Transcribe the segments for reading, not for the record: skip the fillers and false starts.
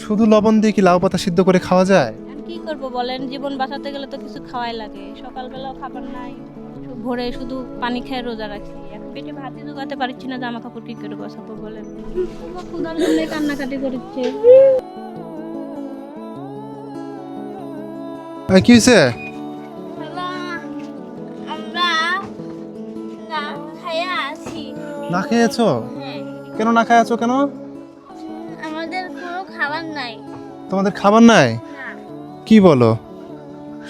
শুধু লবণ দিয়ে কি লাউ পাতা সিদ্ধ করে খাওয়া যায়? আর কি করব বলেন, জীবন বাঁচাতে গেলে তো কিছু খাওয়াই লাগে। সকালবেলাও খাবার নাই, ভোরে শুধু পানি খেয়ে রোজা রাখছি। এখন পেটে ভাতই জোগাতে পারছি না, জামা কাপড় কি করে বসাবো বলেন। ক্ষুধার জন্য কান্নাকাটি করছে। কি হয়েছে? আমরা না খাইয়া আছি। না খেয়েছো? হ্যাঁ, কেন না খাইয়াছো কেন? আমাদের কোনো খাবার নাই। তোমাদের খাবার নাই? না, কি বলো,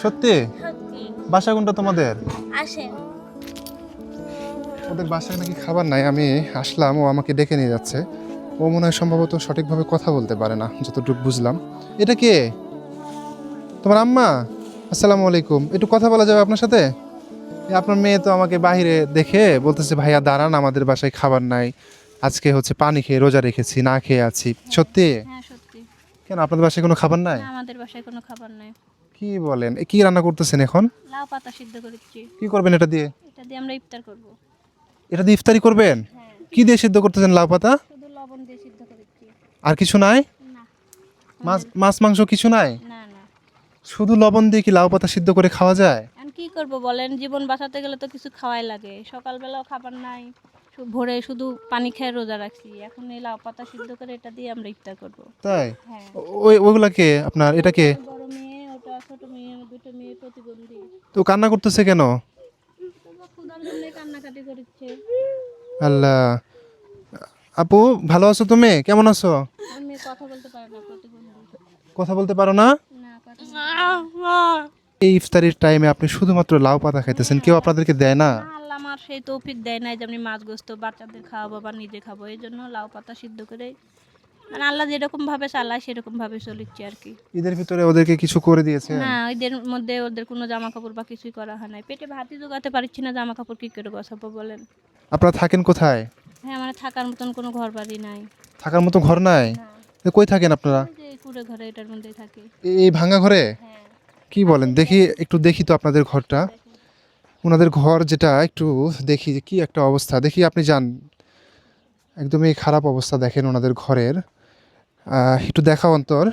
সত্যি? সত্যি। বাসা কোনটা তোমাদের? আসেন। ওদের বাসায় নাকি খাবার নাই। আমি আসলাম, ও আমাকে ডেকে নিয়ে যাচ্ছে। ও মনে হয় সম্ভবত সঠিকভাবে কথা বলতে পারে না, যতটুকু বুঝলাম। এটা কে? তোমার আম্মা? আসসালামু আলাইকুম। একটু কথা বলা যাবে আপনার সাথে? আপনার মেয়ে তো আমাকে বাইরে দেখে বলতেছে, ভাইয়া দাঁড়ান, আমাদের বাসায় খাবার নাই, আজকে হচ্ছে পানি খেয়ে রোজা রেখেছি, না খেয়ে আছি। সত্যি? হ্যাঁ সত্যি। কেন, আপনাদের বাসায় কোনো খাবার নাই? না, আমাদের বাসায় কোনো খাবার নাই। কি বলেন? কি রান্না করতেছেন এখন? লাউ পাতা সিদ্ধ করেছি। কি করবেন এটা দিয়ে? এটা দিয়ে আমরা ইফতার করব। এটা দিয়ে ইফতারি করবেন? হ্যাঁ, কি দিয়ে সিদ্ধ করতেছেন লাউ পাতা? শুধু লবণ দিয়ে সিদ্ধ করেছি। আর কিছু নাই? না, মাছ মাংস কিছু নাই? না না। শুধু লবণ দিয়ে কি লাউ পাতা সিদ্ধ করে খাওয়া যায়? আর কি করব বলেন, জীবন বাঁচাতে গেলে তো কিছু খাওয়াই লাগে। সকালবেলাও খাবার নাই, ভোরে শুধু পানি খেয়ে রোজা রাখছি। এখন এই লাউ পাতা সিদ্ধ করে এটা দিয়ে আমরা ইফতার করব। তাই? হ্যাঁ। ওইগুলাকে আপনার, এটাকে? বড় মেয়ে, ওটা ছোট মেয়ে, দুটো মেয়ে প্রতিবন্ধী। তো কান্না করতেছে কেন? ক্ষুধার জন্য কান্নাকাটি করছে। আল্লাহ। আপু, ভালো আছো তুমি? কেমন আছো? আমি কথা বলতে পারি না, প্রতিবন্ধী। কথা বলতে পারো না? না, কথা এই ইফতারির টাইমে আপনি শুধুমাত্র লাউ পাতা খাইতেছেন, কেউ আপনাদেরকে দেয় না? না, আল্লাহ আমার সেই তৌফিক দেয় নাই যে আমি মাছ গোস্ত বাচ্চাদের খাওয়াবো বা নিজে খাবো। এই জন্য লাউ পাতা সিদ্ধ করে, মানে আল্লাহ যেরকম ভাবে চালায় সেরকম ভাবে চলিচ্ছি আর কি। ঈদের ভিতরে ওদেরকে কিছু করে দিয়েছে? না, ওদের মধ্যে ওদের কোনো জামা কাপড় বা কিছুই করা হয় নাই। পেটে ভাতই জোগাতে পারছি না, জামা কাপড় কি করে বসাবো বলেন। আপনারা থাকেন কোথায়? হ্যাঁ, আমার থাকার মতন কোনো ঘর বাড়ি নাই। থাকার মতো ঘর নাই? না, কই থাকেন আপনারা? ওই যে কুড়ে ঘরে, এটার মধ্যেই থাকি। এই ভাঙা ঘরে? হ্যাঁ। কি বলেন, দেখি একটু, দেখি তো আপনাদের ঘরটা। ওনাদের ঘর যেটা, একটু দেখি যে কি একটা অবস্থা। দেখি, আপনি যান, একদমই খারাপ অবস্থা দেখেন ওনাদের ঘরের। একটু দেখা অন্তর,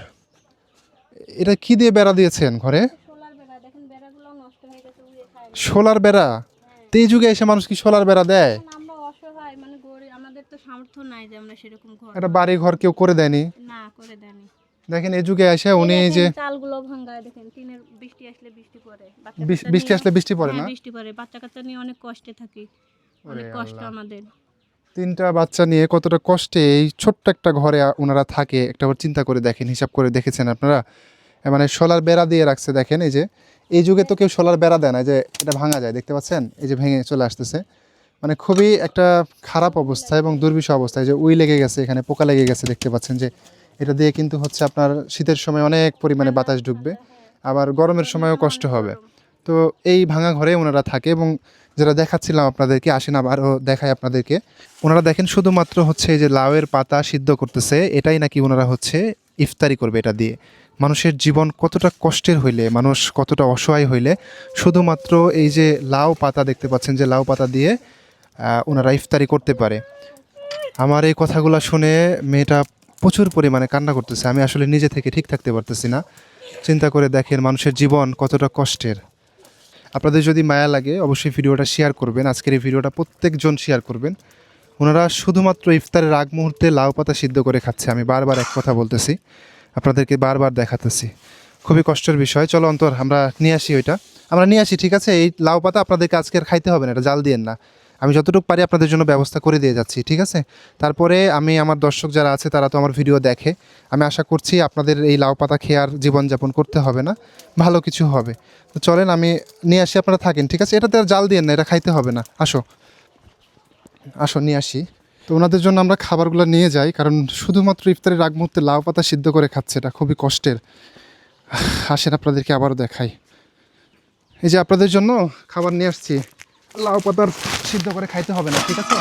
এটা কি দিয়ে বেড়া দিয়েছেন ঘরে? সোলার বেড়া, দেখেন বেড়াগুলো নষ্ট হয়ে গেছে, উড়ে খায়। সোলার বেড়া? তো এই যুগে এসে মানুষ কি সোলার বেড়া দেয়? এখন আমরা অসহায়, মানে গরিব, আমাদের তো সামর্থ্য নাই যে আমরা সেরকম ঘর। একটা বাড়ি ঘর কেউ করে দেয়নি? না, করে দেয়নি। দেখেন এই যুগে এসে উনি এই যে দেখেন চালগুলো ভাঙায়, দেখেন টিনের, বৃষ্টি আসলে বৃষ্টি পড়ে। বৃষ্টি আসলে বৃষ্টি পড়ে না? বৃষ্টি পড়ে, বাচ্চা কাচ্চা নিয়ে অনেক কষ্টে থাকি, অনেক কষ্ট আমাদের। তিনটা বাচ্চা নিয়ে কতটা কষ্টে এই ছোট্ট একটা ঘরে ওনারা থাকে, একটা বার চিন্তা করে দেখেন, হিসাব করে দেখেছেন আপনারা? মানে সোলার বেড়া দিয়ে রাখছে, দেখেন এই যে, এই যুগে তো কেউ সোলার বেড়া দেয় না, যে এটা ভাঙা যায়, দেখতে পাচ্ছেন, এই যে ভেঙে চলে আসতেছে। মানে খুবই একটা খারাপ অবস্থা এবং দুর্বিষহ অবস্থা। এই যে উই লেগে গেছে, এখানে পোকা লেগে গেছে, দেখতে পাচ্ছেন যে এটা দিয়ে কিন্তু হচ্ছে আপনার শীতের সময় অনেক পরিমাণে বাতাস ঢুকবে, আবার গরমের সময়ও কষ্ট হবে। তো এই ভাঙা ঘরে ওনারা থাকে, এবং যেটা দেখাচ্ছিলাম আপনাদেরকে, আসেন আবারও দেখায় আপনাদেরকে। ওনারা দেখেন শুধুমাত্র হচ্ছে এই যে লাউয়ের পাতা সিদ্ধ করতেছে, এটাই নাকি ওনারা হচ্ছে ইফতারি করবে এটা দিয়ে। মানুষের জীবন কতটা কষ্টের হইলে, মানুষ কতটা অসহায় হইলে শুধুমাত্র এই যে লাউ পাতা, দেখতে পাচ্ছেন যে লাউ পাতা দিয়ে ওনারা ইফতারি করতে পারে। আমার এই কথাগুলো শুনে মেয়েটা প্রচুর পরিমাণে কান্না করতেছে। আমি আসলে নিজে থেকে ঠিক থাকতে পারতেছি না। চিন্তা করে দেখেন মানুষের জীবন কতটা কষ্টের। আপনাদের যদি মায়া লাগে অবশ্যই ভিডিওটা শেয়ার করবেন, আজকের এই ভিডিওটা প্রত্যেকজন শেয়ার করবেন। ওনারা শুধুমাত্র ইফতারের আগ মুহূর্তে লাউ পাতা সিদ্ধ করে খাচ্ছে। আমি বারবার এক কথা বলতেছি, আপনাদেরকে বারবার দেখাতেছি, খুবই কষ্টের বিষয়। চলো অন্তর, আমরা নিয়ে আসি ওইটা, আমরা নিয়ে আসি, ঠিক আছে? এই লাউ পাতা আপনাদেরকে আজকে আর খাইতে হবে না, এটা জাল দিয়েন না। আমি যতটুকু পারি আপনাদের জন্য ব্যবস্থা করে দিয়ে যাচ্ছি, ঠিক আছে? তারপরে আমি, আমার দর্শক যারা আছে তারা তো আমার ভিডিও দেখে, আমি আশা করছি আপনাদের এই লাউ পাতা খেয়ে আর জীবনযাপন করতে হবে না, ভালো কিছু হবে। তো চলেন আমি নিয়ে আসি, আপনারা থাকেন, ঠিক আছে? এটাতে আর জাল দিয়েন না, এটা খাইতে হবে না। আসো আসো, নিয়ে আসি। তো ওনাদের জন্য আমরা খাবারগুলো নিয়ে যাই, কারণ শুধুমাত্র ইফতারের আগ মুহূর্তে লাউ পাতা সিদ্ধ করে খাচ্ছে, এটা খুবই কষ্টের। আসেন আপনাদেরকে আবারও দেখাই। এই যে আপনাদের জন্য খাবার নিয়ে আসছি, লাউ পাতার সিদ্ধ করে খাইতে হবে না, ঠিক আছে?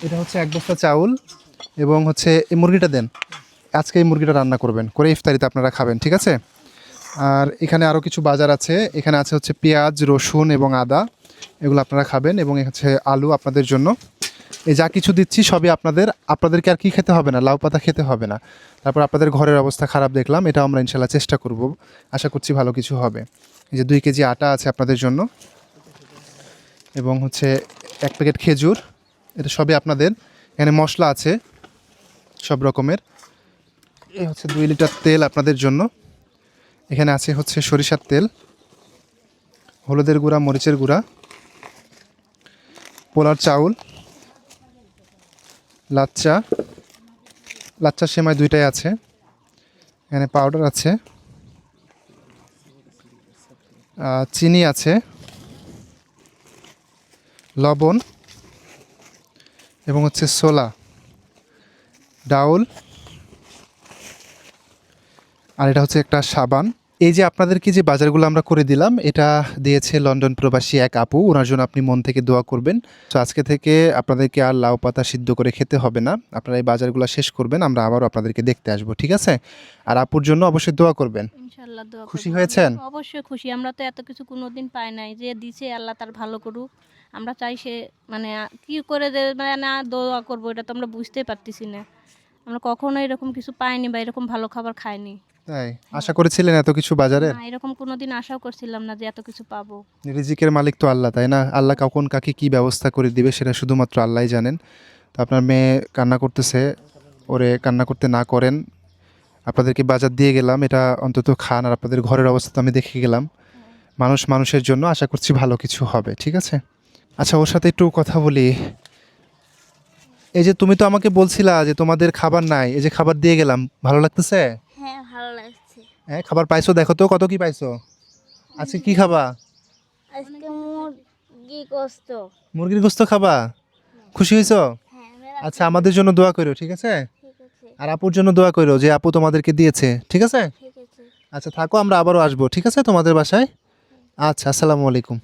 এটা হচ্ছে এক বস্তা চাউল, এবং হচ্ছে এই মুরগিটা দেন, আজকে এই মুরগিটা রান্না করবেন, করে ইফতারিতে আপনারা খাবেন, ঠিক আছে? আর এখানে আরও কিছু বাজার আছে, এখানে আছে হচ্ছে পেঁয়াজ, রসুন এবং আদা, এগুলো আপনারা খাবেন, এবং হচ্ছে আলু আপনাদের জন্য। এই যা কিছু দিচ্ছি সবই আপনাদেরকে আর কি খেতে হবে না, লাউ পাতা খেতে হবে না। তারপর আপনাদের ঘরের অবস্থা খারাপ দেখলাম, এটা আমরা ইনশাল্লাহ চেষ্টা করব, আশা করছি ভালো কিছু হবে। এই যে 2 কেজি আটা আছে আপনাদের জন্য, এবং হচ্ছে 1 প্যাকেট খেজুর, এটা সবই আপনাদের। এখানে মশলা আছে সব রকমের। এই হচ্ছে 2 লিটার তেল আপনাদের জন্য। এখানে আছে হচ্ছে সরিষার তেল, হলুদের গুঁড়া, মরিচের গুঁড়া, পোলার চাউল, লাচ্চা সেমাই 2টাই আছে। এখানে পাউডার আছে, চিনি আছে, লবণ, এবং হচ্ছে ছোলা, ডাউল, আর এটা হচ্ছে একটা সাবান। এই যে আপনাদেরকে যে বাজারগুলো আমরা করে দিলাম, এটা দিয়েছে লন্ডন প্রবাসী এক আপু, ওনার জন্য আপনি মন থেকে দোয়া করবেন। তো আজকে থেকে আপনাদেরকে আর লাউ পাতা সিদ্ধ করে খেতে হবে না, আপনারা এই বাজারগুলো শেষ করবেন, আমরা আবারও আপনাদেরকে দেখতে আসবো, ঠিক আছে? আর আপুর জন্য অবশ্যই দোয়া করবেন। ইনশাল্লাহ দোয়া খুশি করবো। হয়েছেন? অবশ্যই খুশি, আমরা তো এত কিছু কোনোদিন পাই নাই, যে দিছে আল্লাহ তার ভালো করুক। আমরা চাই সে মানে কি করে যে মানে না দোয়া করবো, এটা তো আমরা বুঝতেই পারতেছি না। আমরা কখনো এরকম কিছু পাইনি বা এরকম ভালো খাবার খাইনি। তাই আশা করেছিলেন এত কিছু বাজারের? না, এরকম কোনোদিন আশাও করছিলাম না যে এত কিছু পাবো। রিজিকের মালিক তো আল্লাহ, তাই না? আল্লাহ কখন কাকে কি ব্যবস্থা করে দিবে সেটা শুধুমাত্র আল্লাহই জানেন। তো আপনার মেয়ে কান্না করতেছে, ওরে কান্না করতে না করেন। আপনাদেরকে বাজার দিয়ে গেলাম, এটা অন্তত খান, আর আপনাদের ঘরের অবস্থা তো আমি দেখে গেলাম। মানুষ মানুষের জন্য, আশা করছি ভালো কিছু হবে, ঠিক আছে? আচ্ছা, ওর সাথে একটু কথা বলি। এই যে তুমি তো আমাকে বলছিলা যে তোমাদের খাবার নাই, এই যে খাবার দিয়ে গেলাম, ভালো লাগতেছে? হ্যাঁ, ভালো লাগছে। হ্যাঁ, খাবার পাইছো? দেখো তো কত কি পাইছো। আজকে কি খাবা? আজকে মুরগি গোস্ত। মুরগির গোস্ত খাবা? খুশি হয়েছো? হ্যাঁ, আচ্ছা, আমাদের জন্য দোয়া করো, ঠিক আছে? ঠিক আছে, আর আপুর জন্য দোয়া করো যে আপু তোমাদেরকে দিয়েছে, ঠিক আছে? ঠিক আছে। আচ্ছা থাকো, আমরা আবারও আসবো, ঠিক আছে তোমাদের বাসায়? আচ্ছা, আসসালামু আলাইকুম।